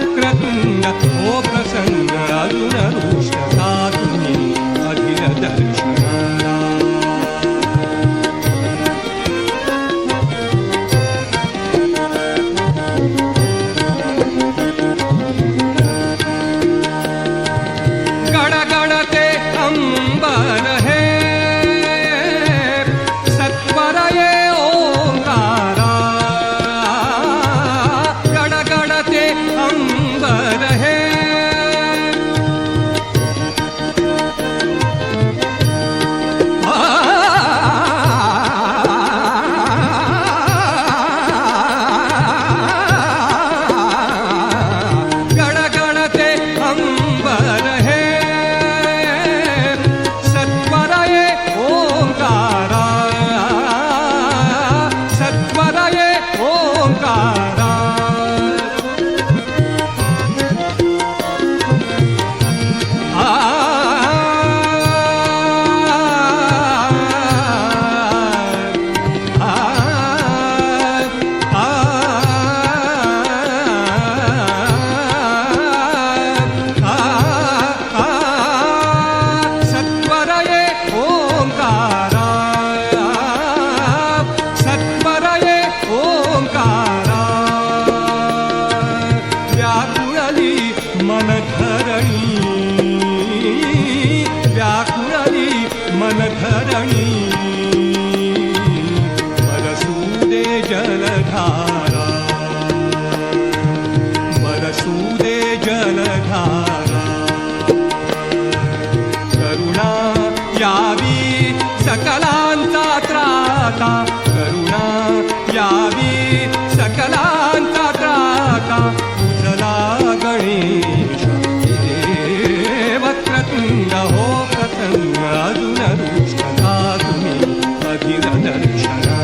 वक्रतुंड हो प्रसन्न अजून रुष्ट साधुनी अधीर दर्शनाला गडगडते अंबर हे सत्वर ये ओंकारा गडगडते अंबर हे गडगडते अंबर हे सत्वर ये ओंकारा सत्वर ये ओंकारा सत्वर ये ओंकारा सत्वर ये ओंकारा व्याकुळली मन धरणी व्याकुळली मन धरणी बरसूदे जलधारा बरसूदे जलधारा करुणा यावी सकलांचा त्राता करुणा यावी सकलांचा त्राता उजला गणेश हे वक्रतुंड हो प्रसन्न अजून रुष्ट तुम्ही अधीर दर्शना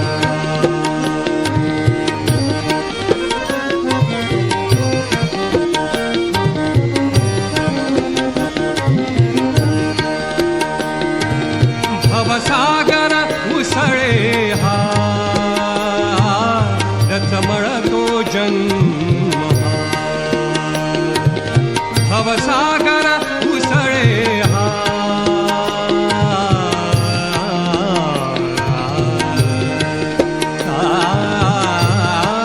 भवसागर उसळे हा रथमळतो जन्म हा भवसागर